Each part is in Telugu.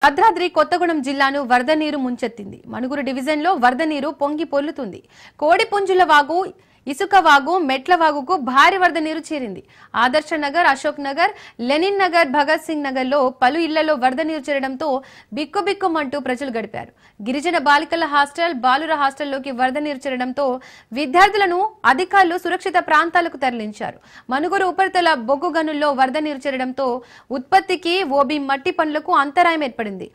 భద్రాద్రి కొత్తగూడెం జిల్లాను వరద నీరు ముంచెత్తింది. మనుగురు డివిజన్లో వరద నీరు పొంగి పొర్లుతుంది. కోడిపుంజుల వాగు, ఇసుక వాగు, మెట్ల వాగుకు భారీ వరద నీరు చేరింది. ఆదర్శ నగర్, అశోక్ నగర్, లెనిన్ నగర్, భగత్ సింగ్ నగర్ లో పలు ఇళ్లలో వరద నీరు చేరడంతో బిక్కుబిక్కుమంటూ ప్రజలు గడిపారు. గిరిజన బాలికల హాస్టల్, బాలుర హాస్టల్లోకి వరద నీరు చేరడంతో విద్యార్థులను అధికారులు సురక్షిత ప్రాంతాలకు తరలించారు. మనుగురు ఉపరితల బొగ్గు గనుల్లో వరద నీరు చేరడంతో ఉత్పత్తికి ఓబీ మట్టి పనులకు అంతరాయం ఏర్పడింది.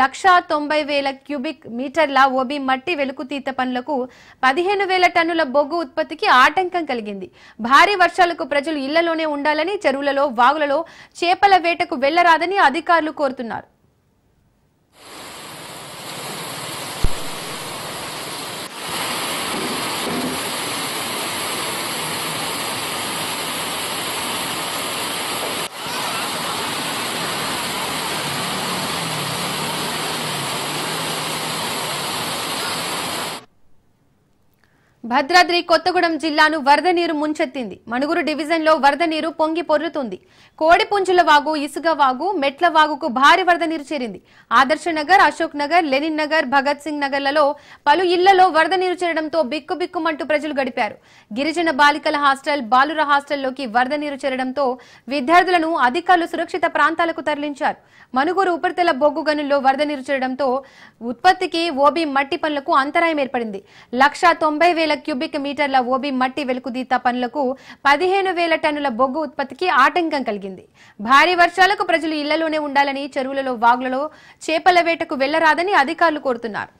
1,90,000 క్యూబిక్ మీటర్ల ఓబీ మట్టి వెలుకుతీత పనులకు 15,000 టన్నుల బొగ్గు ఉత్పత్తికి ఆటంకం కలిగింది. భారీ వర్షాలకు ప్రజలు ఇళ్లలోనే ఉండాలని, చెరువులలో, వాగులలో చేపల వేటకు వెళ్లరాదని అధికారులు కోరుతున్నారు. భద్రాద్రి కొత్తగూడెం జిల్లాను వరద నీరు ముంచెత్తింది. మనుగురు డివిజన్లో వరద నీరు పొంగి పొర్లుతుంది. కోడిపుంజుల వాగు, ఇసుక వాగు, మెట్ల వాగుకు భారీ వరద నీరు చేరింది. ఆదర్శ నగర్, అశోక్ నగర్, లెనిన్ నగర్, భగత్ సింగ్ నగర్లలో పలు ఇళ్లలో వరద నీరు చేరడంతో బిక్కుబిక్కుమంటూ ప్రజలు గడిపారు. గిరిజన బాలికల హాస్టల్, బాలుర హాస్టల్లోకి వరద నీరు చేరడంతో విద్యార్థులను అధికారులు సురక్షిత ప్రాంతాలకు తరలించారు. మనుగురు ఉపరితల బొగ్గు గనుల్లో వరద నీరు చేరడంతో ఉత్పత్తికి ఓబీ మట్టి పనులకు అంతరాయం ఏర్పడింది. 1,90,000 క్యూబిక్ మీటర్ల ఓబీ మట్టి వెలుకుదీత పనులకు 15,000 టన్నుల బొగ్గు ఉత్పత్తికి ఆటంకం కలిగింది. భారీ వర్షాలకు ప్రజలు ఇళ్లలోనే ఉండాలని, చెరువులలో, వాగులలో చేపల వేటకు వెళ్లరాదని అధికారులు కోరుతున్నారు.